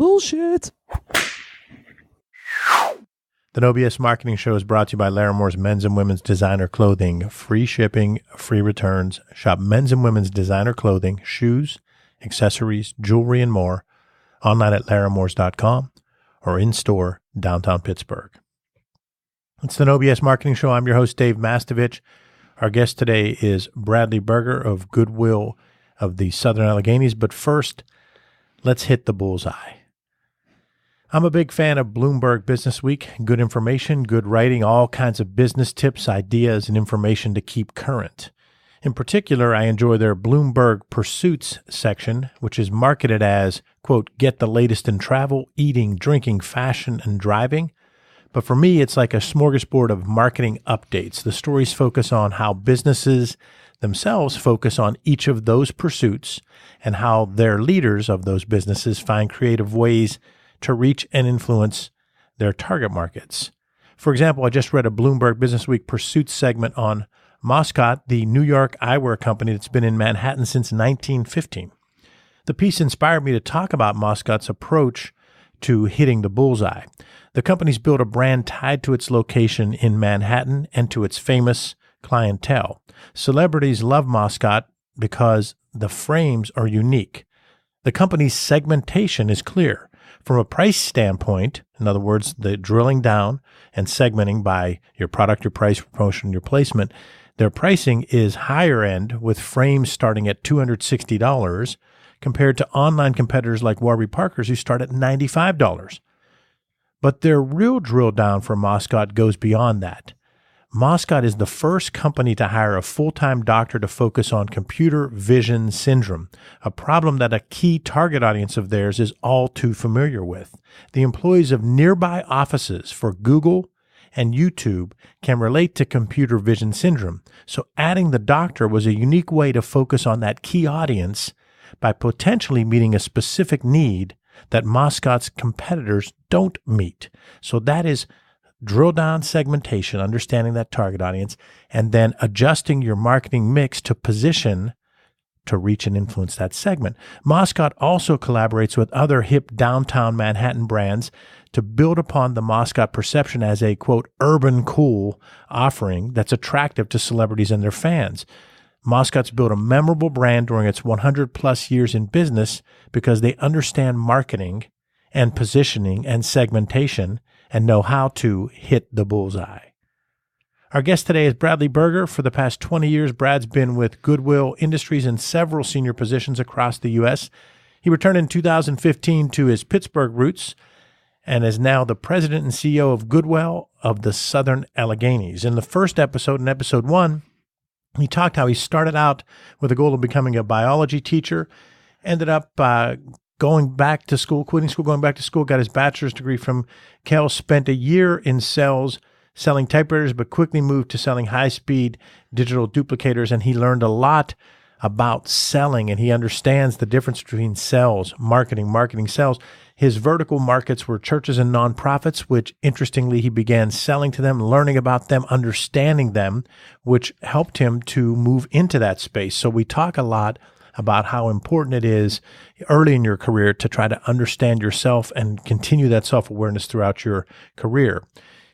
Bullshit. The No BS Marketing Show is brought to you by Laramore's men's and women's designer clothing. Free shipping, free returns. Shop men's and women's designer clothing, shoes, accessories, jewelry, and more online at laramores.com or in-store downtown Pittsburgh. It's the No BS Marketing Show. I'm your host, Dave Mastovich. Our guest today is Bradley Berger of Goodwill of the Southern Alleghenies. But first, let's hit the bullseye. I'm a big fan of Bloomberg Business Week. Good information, good writing, all kinds of business tips, ideas, and information to keep current. In particular, I enjoy their Bloomberg Pursuits section, which is marketed as, quote, get the latest in travel, eating, drinking, fashion, and driving. But for me, it's like a smorgasbord of marketing updates. The stories focus on how businesses themselves focus on each of those pursuits and how their leaders of those businesses find creative ways to reach and influence their target markets. For example, I just read a Bloomberg Business Week Pursuits segment on Moscot, the New York eyewear company that's been in Manhattan since 1915. The piece inspired me to talk about Moscot's approach to hitting the bullseye. The company's built a brand tied to its location in Manhattan and to its famous clientele. Celebrities love Moscot because the frames are unique. The company's segmentation is clear. From a price standpoint, in other words, the drilling down and segmenting by your product, your price, your promotion, your placement, their pricing is higher end with frames starting at $260 compared to online competitors like Warby Parker's who start at $95. But their real drill down for Moscot goes beyond that. Moscot is the first company to hire a full-time doctor to focus on computer vision syndrome, a problem that a key target audience of theirs is all too familiar with. The employees of nearby offices for Google and YouTube can relate to computer vision syndrome, so adding the doctor was a unique way to focus on that key audience by potentially meeting a specific need that Moscot's competitors don't meet. So that is drill down segmentation, understanding that target audience, and then adjusting your marketing mix to position to reach and influence that segment. Moscot also collaborates with other hip downtown Manhattan brands to build upon the Moscot perception as a, quote, urban cool offering that's attractive to celebrities and their fans. Moscot's built a memorable brand during its 100 plus years in business because they understand marketing and positioning and segmentation and know how to hit the bullseye. Our guest today is Bradley Berger. For the past 20 years, Brad's been with Goodwill Industries in several senior positions across the U.S. He returned in 2015 to his Pittsburgh roots and is now the president and CEO of Goodwill of the Southern Alleghenies. In the first episode, in episode 1, he talked how he started out with the goal of becoming a biology teacher, ended up going back to school, quitting school, going back to school, got his bachelor's degree from Cal, spent a year in sales, selling typewriters, but quickly moved to selling high-speed digital duplicators, and he learned a lot about selling, and he understands the difference between sales, marketing, sales. His vertical markets were churches and nonprofits, which, interestingly, he began selling to them, learning about them, understanding them, which helped him to move into that space. So we talk a lot about how important it is early in your career to try to understand yourself and continue that self-awareness throughout your career.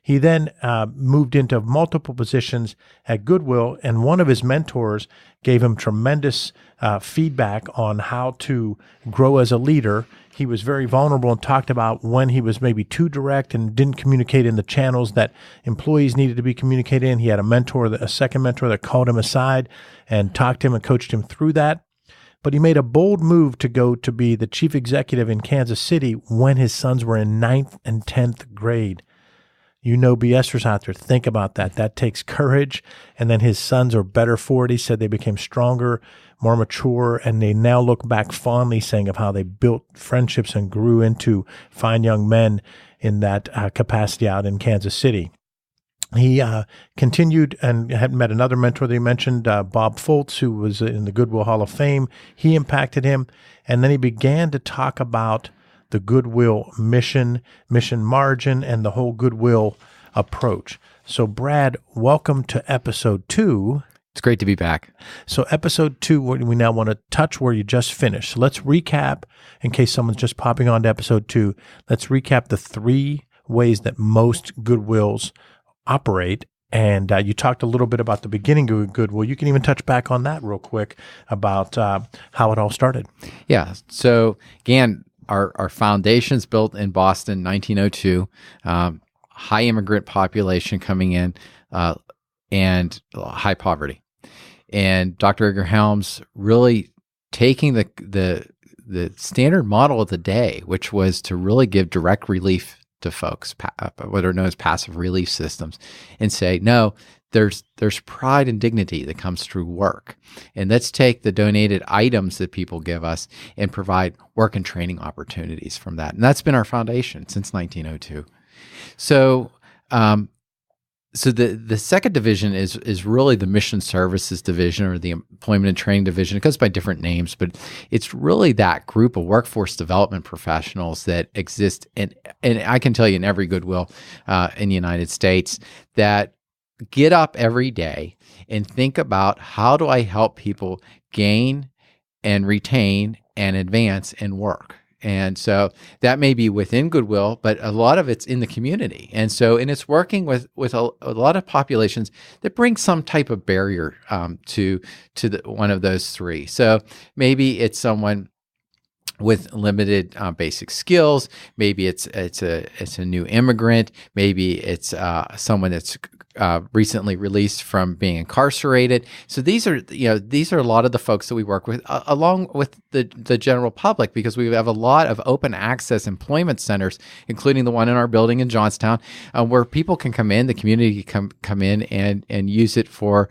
He then moved into multiple positions at Goodwill, and one of his mentors gave him tremendous feedback on how to grow as a leader. He was very vulnerable and talked about when he was maybe too direct and didn't communicate in the channels that employees needed to be communicated in. He had a second mentor that called him aside and talked to him and coached him through that. But he made a bold move to go to be the chief executive in Kansas City when his sons were in 9th and 10th grade. You know, BSers out there, think about that. That takes courage. And then his sons are better for it. He said they became stronger, more mature, and they now look back fondly saying of how they built friendships and grew into fine young men in that capacity out in Kansas City. He continued and had met another mentor that he mentioned, Bob Foltz, who was in the Goodwill Hall of Fame. He impacted him. And then he began to talk about the Goodwill mission margin, and the whole Goodwill approach. So, Brad, welcome to episode 2. It's great to be back. So episode 2, we now want to touch where you just finished. So let's recap, in case someone's just popping on to episode 2, let's recap the 3 ways that most Goodwills operate. And you talked a little bit about the beginning of Goodwill. You can even touch back on that real quick about how it all started. Yeah. So again, our foundation's built in Boston, 1902. High immigrant population coming in, and high poverty. And Dr. Edgar Helms really taking the standard model of the day, which was to really give direct relief to folks, what are known as passive relief systems, and say, no, there's pride and dignity that comes through work. And let's take the donated items that people give us and provide work and training opportunities from that. And that's been our foundation since 1902. So the second division is really the mission services division, or the employment and training division. It goes by different names, but it's really that group of workforce development professionals that exist, and I can tell you in every Goodwill in the United States, that get up every day and think about, how do I help people gain and retain and advance in work? And so that may be within Goodwill, but a lot of it's in the community. And it's working with a lot of populations that bring some type of barrier to one of those 3. So maybe it's someone with limited basic skills. Maybe it's a new immigrant. Maybe it's someone that's recently released from being incarcerated. So these are a lot of the folks that we work with, along with the general public, because we have a lot of open access employment centers, including the one in our building in Johnstown, where people can come in, the community can come in and use it for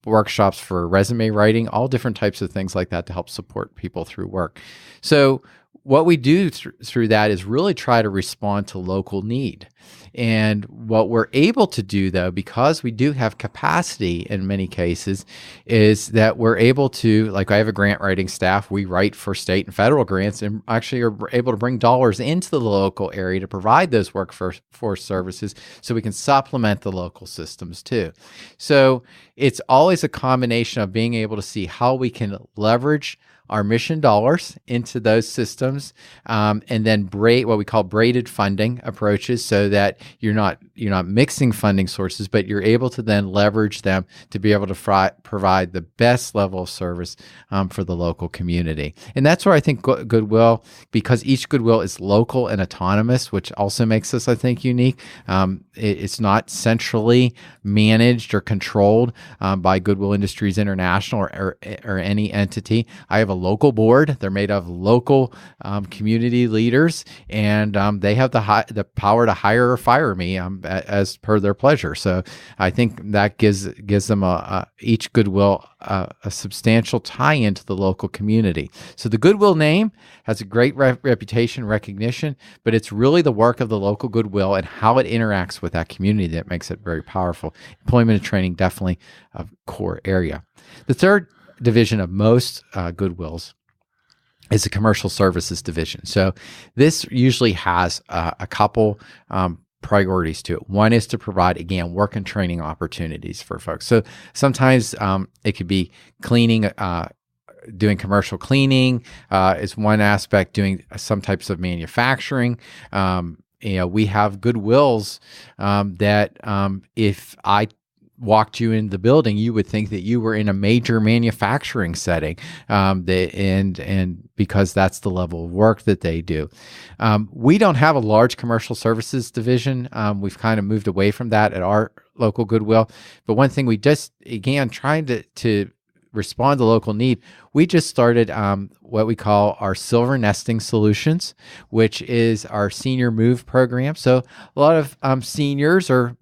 workshops for resume writing, all different types of things like that to help support people through work. So what we do through that is really try to respond to local need. And what we're able to do, though, because we do have capacity in many cases, is that we're able to, like, I have a grant writing staff. We write for state and federal grants, and actually are able to bring dollars into the local area to provide those workforce services, so we can supplement the local systems too. So it's always a combination of being able to see how we can leverage our mission dollars into those systems, and then what we call braided funding approaches, so that you're not mixing funding sources, but you're able to then leverage them to be able to provide the best level of service for the local community. And that's where I think Goodwill, because each Goodwill is local and autonomous, which also makes us, I think, unique. It's not centrally managed or controlled by Goodwill Industries International or any entity. I have a local board. They're made of local community leaders, and they have the power to hire or fire me as per their pleasure. So I think that gives them each Goodwill a substantial tie into the local community. So the Goodwill name has a great reputation, recognition, but it's really the work of the local Goodwill and how it interacts with that community that makes it very powerful. Employment and training, definitely a core area. The third division of most Goodwills is the commercial services division. So this usually has a couple priorities to it. One is to provide, again, work and training opportunities for folks. So sometimes it could be cleaning, doing commercial cleaning is one aspect, doing some types of manufacturing. We have Goodwills that if I walked you in the building, you would think that you were in a major manufacturing setting, and because that's the level of work that they do. We don't have a large commercial services division. We've kind of moved away from that at our local Goodwill. But one thing we just, again, trying to respond to local need, we just started what we call our Silver Nesting Solutions, which is our senior move program. So a lot of seniors or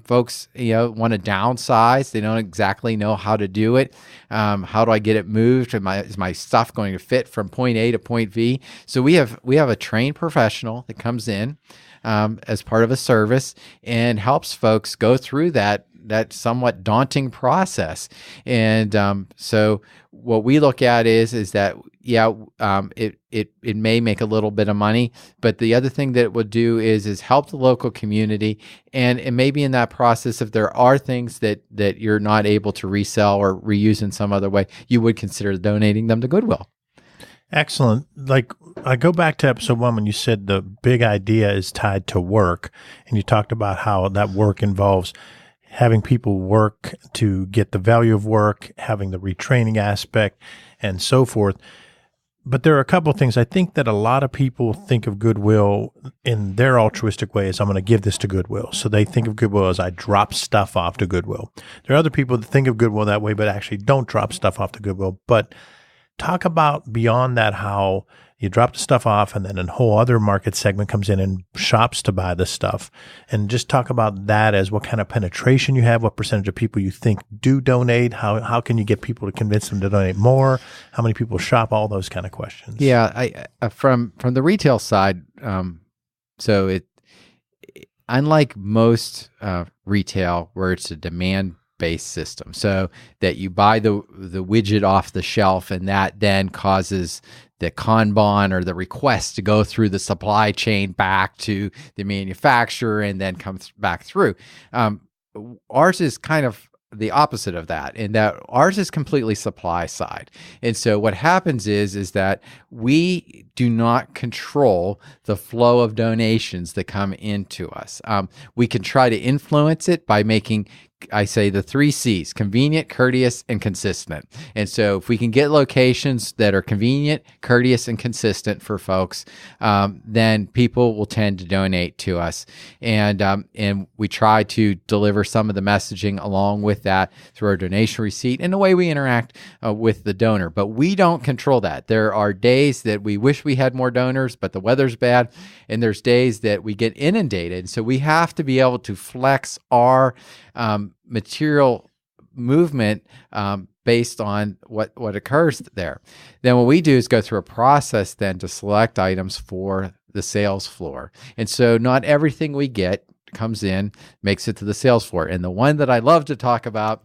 folks, want to downsize. They don't exactly know how to do it. How do I get it moved? Is my stuff going to fit from point A to point B? So we have a trained professional that comes in as part of a service and helps folks go through that that somewhat daunting process. And so what we look at is that it may make a little bit of money, but the other thing that it would do is help the local community, and maybe in that process, if there are things that you're not able to resell or reuse in some other way, you would consider donating them to Goodwill. Excellent. Like, I go back to episode 1 when you said the big idea is tied to work, and you talked about how that work involves having people work to get the value of work, having the retraining aspect, and so forth. But there are a couple of things. I think that a lot of people think of Goodwill in their altruistic way as, I'm going to give this to Goodwill. So they think of Goodwill as, I drop stuff off to Goodwill. There are other people that think of Goodwill that way, but actually don't drop stuff off to Goodwill. But talk about beyond that, how you drop the stuff off and then a whole other market segment comes in and shops to buy the stuff. And just talk about that as what kind of penetration you have, what percentage of people you think do donate, how can you get people to convince them to donate more, how many people shop, all those kind of questions. Yeah, I from the retail side, so it unlike most retail where it's a demand-based system, so that you buy the widget off the shelf and that then causes the Kanban or the request to go through the supply chain back to the manufacturer and then come back through. Ours is kind of the opposite of that, in that ours is completely supply side. And so what happens is that we do not control the flow of donations that come into us. We can try to influence it by making, I say, the 3 C's: convenient, courteous, and consistent. And so if we can get locations that are convenient, courteous, and consistent for folks, then people will tend to donate to us. And we try to deliver some of the messaging along with that through our donation receipt and the way we interact with the donor. But we don't control that. There are days that we wish we had more donors, but the weather's bad. And there's days that we get inundated. So we have to be able to flex our material movement based on what occurs there. Then what we do is go through a process then to select items for the sales floor. And so not everything we get comes in, makes it to the sales floor. And the one that I love to talk about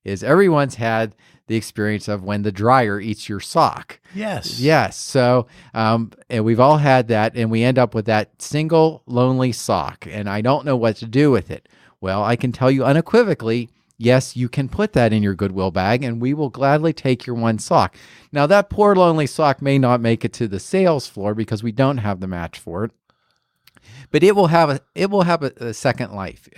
is everyone's had the experience of when the dryer eats your sock. Yes. Yes. So, and we've all had that, and we end up with that single lonely sock, and I don't know what to do with it. Well, I can tell you unequivocally, yes, you can put that in your Goodwill bag, and we will gladly take your one sock. Now, that poor lonely sock may not make it to the sales floor because we don't have the match for it, but it will have a second life.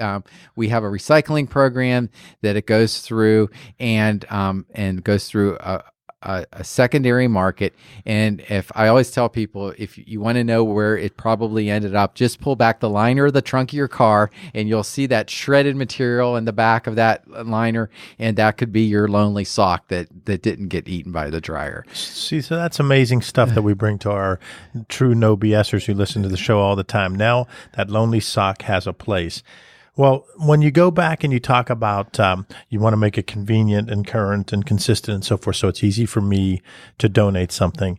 We have a recycling program that it goes through and goes through a secondary market. And if I always tell people, if you want to know where it probably ended up, just pull back the liner of the trunk of your car and you'll see that shredded material in the back of that liner. And that could be your lonely sock that didn't get eaten by the dryer. See, so that's amazing stuff that we bring to our true no BSers who listen to the show all the time. Now that lonely sock has a place. Well, when you go back and you talk about you want to make it convenient and current and consistent and so forth, so it's easy for me to donate something,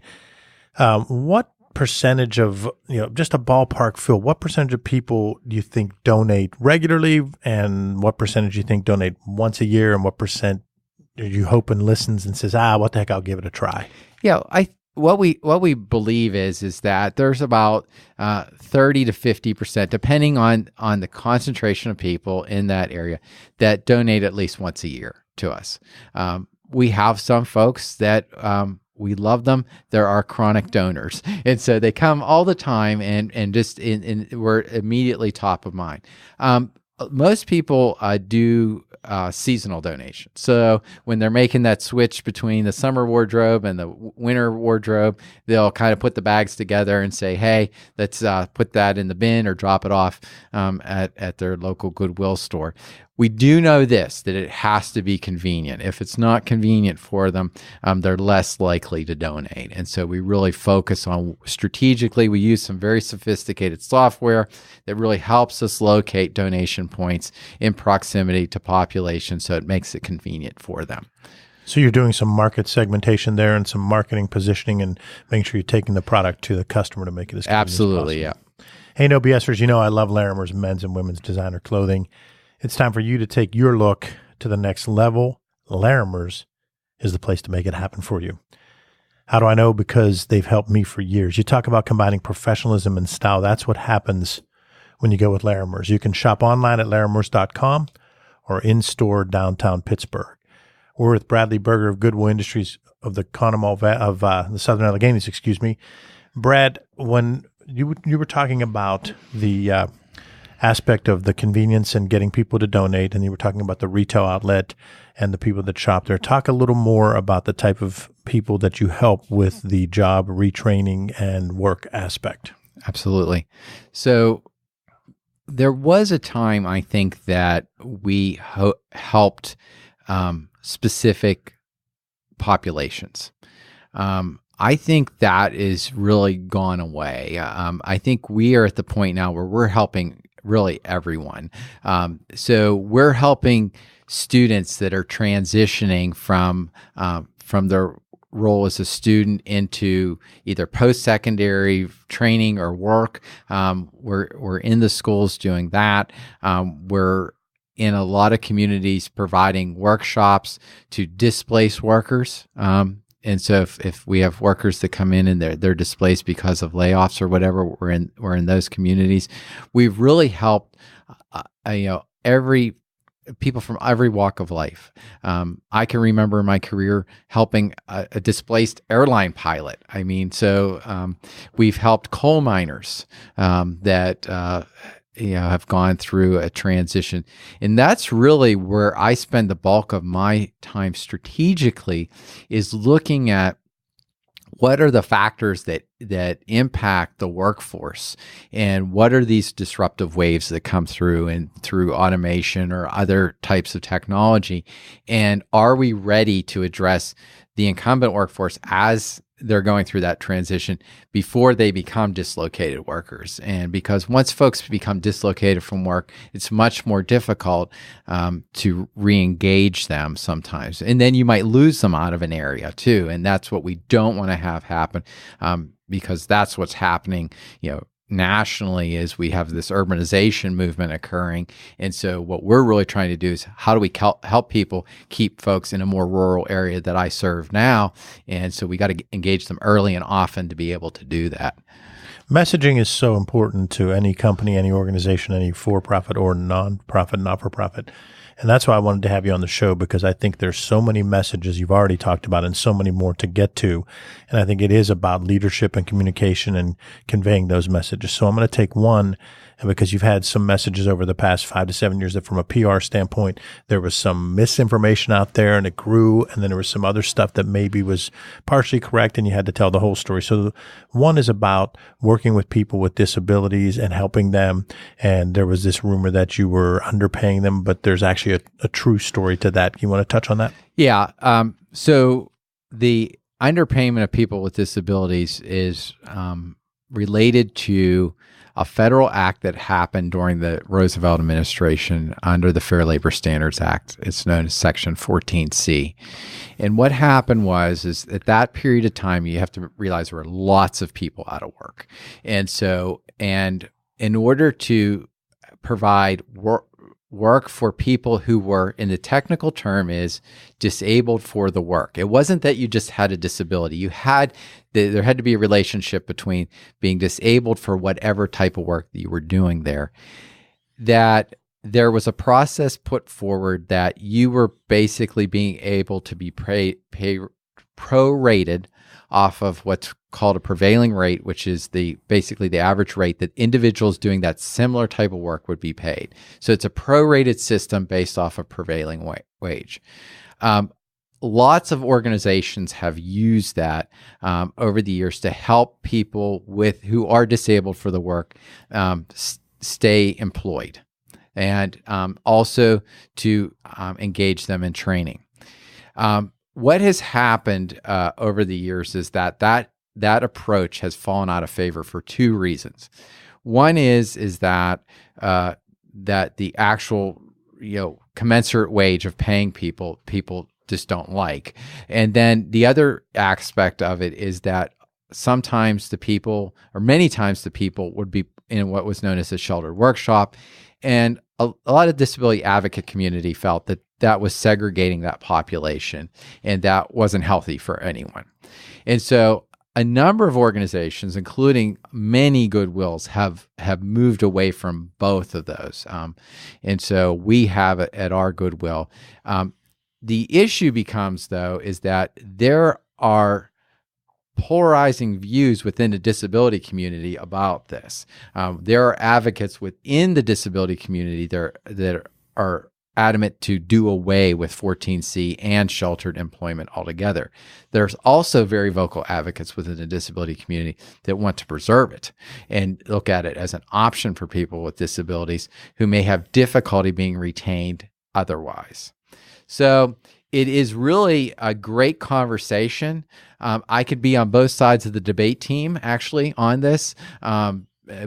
what percentage of, just a ballpark feel, what percentage of people do you think donate regularly, and what percentage do you think donate once a year, and what percent are you hoping listens and says, what the heck, I'll give it a try? Yeah, What we believe is that there's about 30 to 50%, depending on the concentration of people in that area, that donate at least once a year to us. We have some folks that we love them. There are chronic donors, and so they come all the time, and just we're immediately top of mind. Most people do seasonal donations. So when they're making that switch between the summer wardrobe and the winter wardrobe, they'll kind of put the bags together and say, hey, let's put that in the bin or drop it off at their local Goodwill store. We do know this, that it has to be convenient. If it's not convenient for them, they're less likely to donate. And so we really focus on strategically. We use some very sophisticated software that really helps us locate donation points in proximity to population, so it makes it convenient for them. So you're doing some market segmentation there and some marketing positioning and making sure you're taking the product to the customer to make it as convenient as possible. Absolutely, yeah. Hey, no BSers, I love Larimer's men's and women's designer clothing. It's time for you to take your look to the next level. Larimer's is the place to make it happen for you. How do I know? Because they've helped me for years. You talk about combining professionalism and style. That's what happens when you go with Larimer's. You can shop online at larimers.com or in-store downtown Pittsburgh. We're with Bradley Berger of Goodwill Industries of the the Southern Alleghenies, Brad, when you were talking about the aspect of the convenience and getting people to donate, and you were talking about the retail outlet and the people that shop there, talk a little more about the type of people that you help with the job retraining and work aspect. Absolutely. So there was a time, I think, that we helped specific populations. I think that is really gone away. I think we are at the point now where we're helping really everyone. So we're helping students that are transitioning from their role as a student into either post-secondary training or work. We're in the schools doing that. We're in a lot of communities providing workshops to displaced workers. And so if we have workers that come in and they're displaced because of layoffs or whatever, we're in those communities. We've really helped people from every walk of life. I can remember in my career helping a displaced airline pilot. I mean, so we've helped coal miners that have gone through a transition. And that's really where I spend the bulk of my time strategically, is looking at what are the factors that impact the workforce, and what are these disruptive waves that come through and through automation or other types of technology, and are we ready to address the incumbent workforce as they're going through that transition before they become dislocated workers. And because once folks become dislocated from work, it's much more difficult to re-engage them sometimes. And then you might lose them out of an area too. And that's what we don't want to have happen, because that's what's happening, nationally, is we have this urbanization movement occurring. And so what we're really trying to do is, how do we help people keep folks in a more rural area that I serve now? And so we got to engage them early and often to be able to do that. Messaging is so important to any company, any organization, any for-profit or non-profit, not-for-profit. And that's why I wanted to have you on the show, because I think there's so many messages you've already talked about and so many more to get to. And I think it is about leadership and communication and conveying those messages. So I'm going to take one, and because you've had some messages over the past 5 to 7 years that from a PR standpoint, there was some misinformation out there and it grew. And then there was some other stuff that maybe was partially correct and you had to tell the whole story. So one is about working with people with disabilities and helping them. And there was this rumor that you were underpaying them, but there's actually a true story to that. You want to touch on that? Yeah. So the underpayment of people with disabilities is related to a federal act that happened during the Roosevelt administration under the Fair Labor Standards Act. It's known as Section 14C. And what happened is at that period of time, you have to realize there were lots of people out of work. And in order to provide work for people who were, in the technical term, is disabled for the work. It wasn't that you just had a disability. There had to be a relationship between being disabled for whatever type of work that you were doing there. That there was a process put forward that you were basically being able to be prorated off of what's called a prevailing rate, which is basically the average rate that individuals doing that similar type of work would be paid. So it's a prorated system based off of prevailing wage. Lots of organizations have used that over the years to help people who are disabled for the work stay employed, and also to engage them in training. What has happened over the years is that approach has fallen out of favor for two reasons. One is that the actual commensurate wage of paying people just don't like, and then the other aspect of it is that sometimes the people, or many times the people, would be in what was known as a sheltered workshop, and a lot of disability advocate community felt that that was segregating that population, and that wasn't healthy for anyone. And so a number of organizations, including many Goodwills, have moved away from both of those. And so we have it at our Goodwill. The issue becomes, though, is that there are polarizing views within the disability community about this. There are advocates within the disability community that are adamant to do away with 14C and sheltered employment altogether. There's also very vocal advocates within the disability community that want to preserve it and look at it as an option for people with disabilities who may have difficulty being retained otherwise. So it is really a great conversation. I could be on both sides of the debate team actually on this.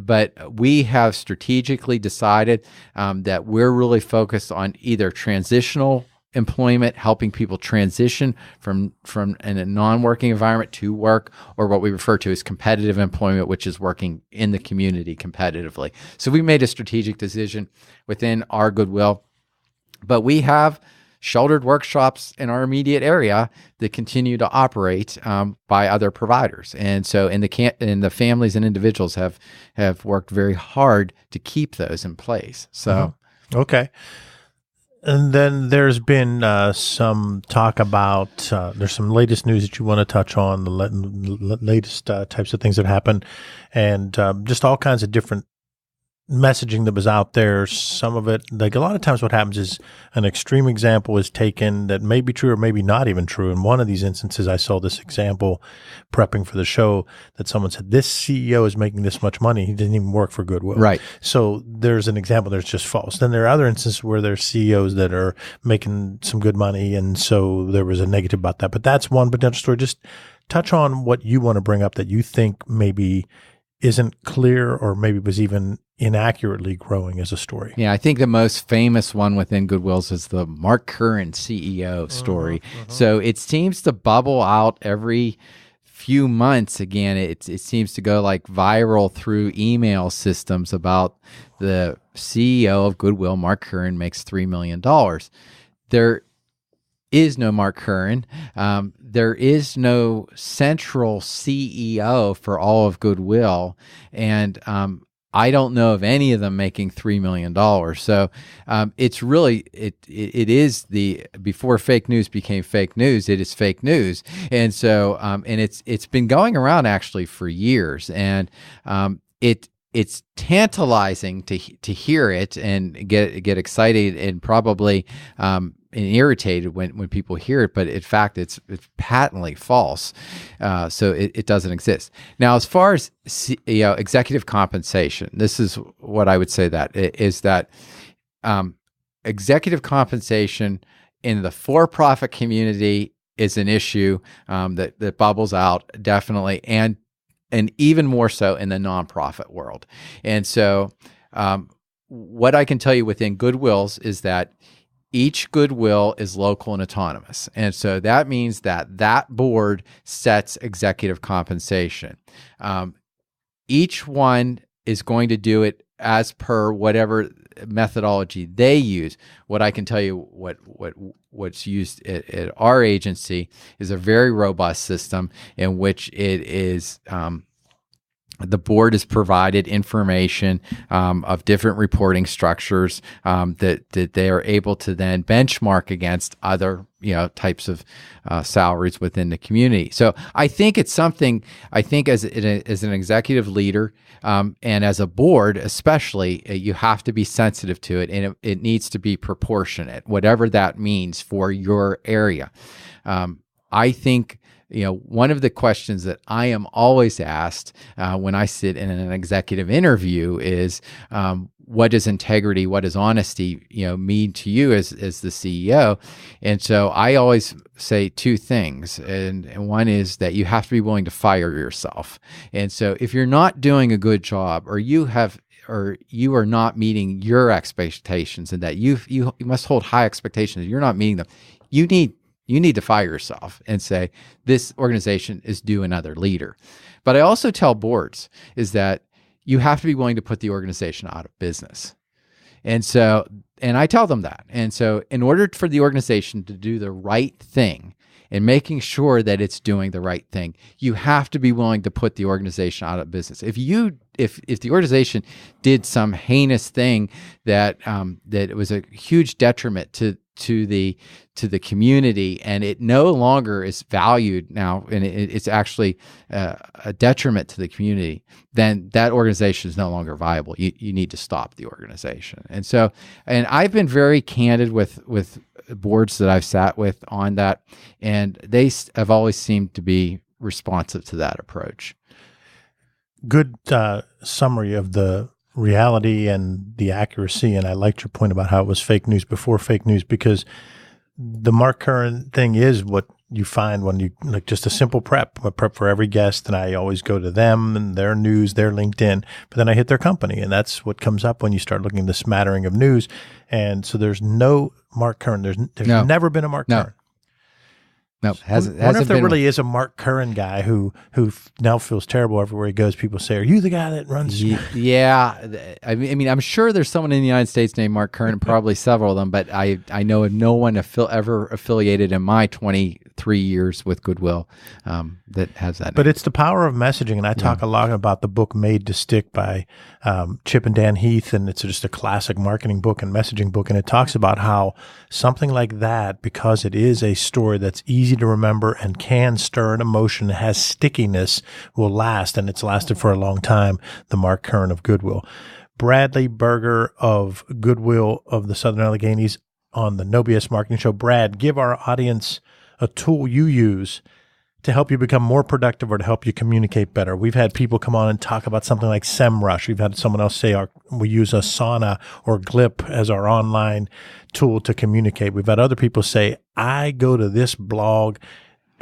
But we have strategically decided that we're really focused on either transitional employment, helping people transition from in a non-working environment to work, or what we refer to as competitive employment, which is working in the community competitively. So we made a strategic decision within our Goodwill, but we have sheltered workshops in our immediate area that continue to operate by other providers, and so the families and individuals have worked very hard to keep those in place. So, okay. And then there's been some talk about there's some latest news that you want to touch on, the latest types of things that happen, and just all kinds of different messaging that was out there. Some of it, like a lot of times what happens is an extreme example is taken that may be true or maybe not even true. In one of these instances, I saw this example prepping for the show that someone said, this CEO is making this much money. He didn't even work for Goodwill. Right. So there's an example that's just false. Then there are other instances where there's CEOs that are making some good money. And so there was a negative about that. But that's one potential story. Just touch on what you want to bring up that you think maybe isn't clear or maybe was even inaccurately growing as a story. Yeah, I think the most famous one within Goodwills is the Mark Curran CEO story. So it seems to bubble out every few months. Again, it seems to go like viral through email systems about the CEO of Goodwill, Mark Curran, makes $3 million. There is no Mark Curran. There is no central CEO for all of Goodwill. And I don't know of any of them making $3 million. So it's really, it is before fake news became fake news, it is fake news. And so, and it's been going around actually for years. And it's tantalizing to hear it and get excited and probably and irritated when people hear it, but in fact, it's patently false. So it doesn't exist. Now, as far as executive compensation, this is what I would say that executive compensation in the for-profit community is an issue that bubbles out definitely, and even more so in the nonprofit world. And so, what I can tell you within Goodwills is that each Goodwill is local and autonomous. And so that means that board sets executive compensation. Each one is going to do it as per whatever methodology they use. What I can tell you, what's used at our agency is a very robust system in which it is the board is provided information of different reporting structures that they are able to then benchmark against other types of salaries within the community. So I think it's something, I think as an executive leader and as a board especially, you have to be sensitive to it, and it needs to be proportionate, whatever that means for your area. I think one of the questions that I am always asked when I sit in an executive interview is, what does integrity, what does honesty, mean to you as the CEO? And so I always say two things. And one is that you have to be willing to fire yourself. And so if you're not doing a good job, or you are not meeting your expectations, and that you must hold high expectations, you're not meeting them, you need to fire yourself and say, this organization is due another leader. But I also tell boards is that you have to be willing to put the organization out of business. And so, and I tell them that. And so in order for the organization to do the right thing and making sure that it's doing the right thing, you have to be willing to put the organization out of business. If the organization did some heinous thing that that was a huge detriment to the community, and it no longer is valued now, and it's actually a detriment to the community, then that organization is no longer viable. You need to stop the organization. And so, and I've been very candid with boards that I've sat with on that, and they have always seemed to be responsive to that approach. Good summary of the reality and the accuracy. And I liked your point about how it was fake news before fake news, because the Mark Curran thing is what you find when you like just a simple prep. I prep for every guest, and I always go to them and their news, their LinkedIn, but then I hit their company, and that's what comes up when you start looking at the smattering of news. And so there's no Mark Curran. There's never been a Mark Curran. No, I wonder if there really is a Mark Curran guy who now feels terrible everywhere he goes. People say, "Are you the guy that runs?" Yeah, I mean, I'm sure there's someone in the United States named Mark Curran, probably several of them, but I know of no one ever affiliated in my 23 years with Goodwill that has that. But it's the power of messaging, and I talk a lot about the book Made to Stick by Chip and Dan Heath, and it's just a classic marketing book and messaging book, and it talks about how something like that, because it is a story that's easy to remember and can stir an emotion, has stickiness, will last, and it's lasted for a long time. The Mark Curran of Goodwill. Bradley Berger of Goodwill of the Southern Alleghenies on the No BS Marketing Show. Brad, give our audience a tool you use to help you become more productive or to help you communicate better. We've had people come on and talk about something like SEMrush. We've had someone else say we use Asana or Glip as our online tool to communicate. We've had other people say, I go to this blog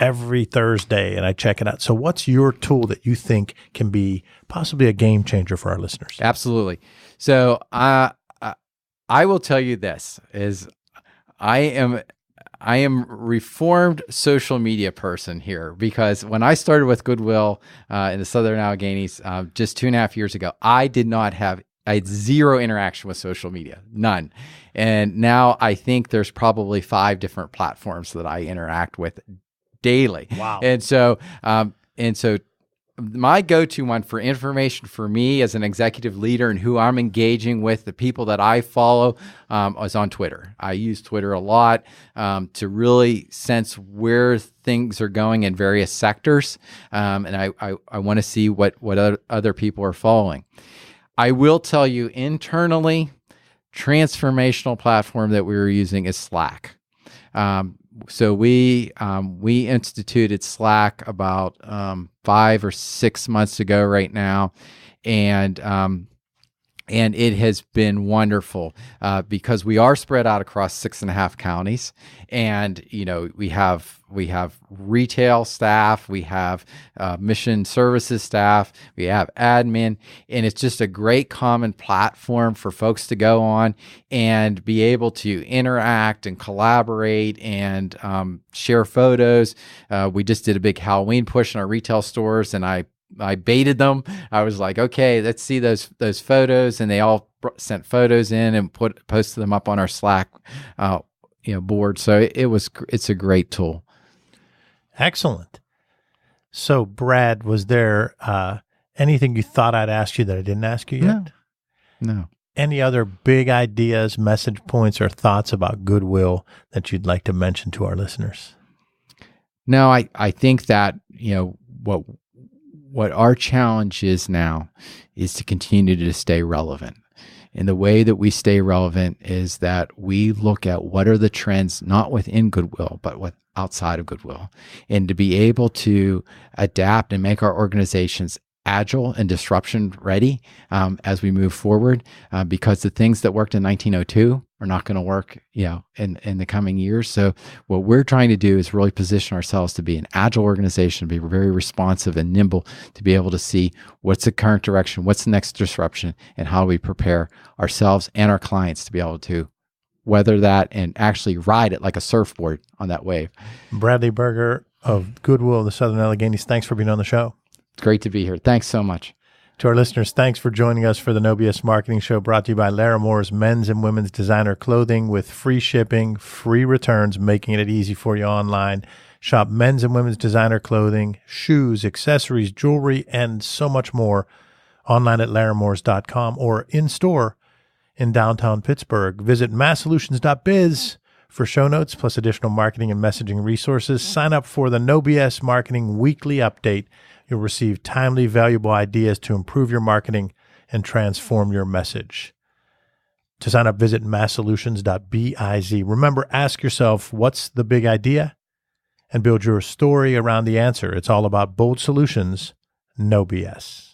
every Thursday and I check it out. So what's your tool that you think can be possibly a game changer for our listeners? Absolutely. So I will tell you this is I am reformed social media person here, because when I started with Goodwill in the Southern Alleghenies just 2.5 years ago, I had zero interaction with social media, none. And now I think there's probably 5 different platforms that I interact with daily. Wow. And so my go-to one for information for me as an executive leader and who I'm engaging with, the people that I follow, is on Twitter. I use Twitter a lot to really sense where things are going in various sectors, and I want to see what other people are following. I will tell you, internally, transformational platform that we were using is Slack. So we instituted Slack about 5 or 6 months ago right now, and it has been wonderful because we are spread out across 6.5 counties, and we have retail staff, we have mission services staff, we have admin, and it's just a great common platform for folks to go on and be able to interact and collaborate and share photos. We just did a big Halloween push in our retail stores, and I baited them. I was like, okay, let's see those photos, and they all sent photos in and posted them up on our Slack board. So it's a great tool. Excellent. So, Brad, was there anything you thought I'd ask you that I didn't ask you yet? No. Any other big ideas, message points, or thoughts about Goodwill that you'd like to mention to our listeners? No, I think that what our challenge is now is to continue to stay relevant. And the way that we stay relevant is that we look at what are the trends, not within Goodwill, but outside of Goodwill, and to be able to adapt and make our organizations agile and disruption ready as we move forward, because the things that worked in 1902 are not going to work, in the coming years. So what we're trying to do is really position ourselves to be an agile organization, to be very responsive and nimble, to be able to see what's the current direction, what's the next disruption, and how do we prepare ourselves and our clients to be able to weather that and actually ride it like a surfboard on that wave. Bradley Berger of Goodwill of the Southern Alleghenies, thanks for being on the show. It's great to be here. Thanks so much. To our listeners, thanks for joining us for the No BS Marketing Show, brought to you by Laramore's men's and women's designer clothing with free shipping, free returns, making it easy for you online. Shop men's and women's designer clothing, shoes, accessories, jewelry, and so much more online at laramores.com or in store in downtown Pittsburgh. Visit masssolutions.biz for show notes plus additional marketing and messaging resources. Sign up for the No BS Marketing Weekly Update. You'll receive timely, valuable ideas to improve your marketing and transform your message. To sign up, visit masssolutions.biz. Remember, ask yourself, what's the big idea? And build your story around the answer. It's all about bold solutions, no BS.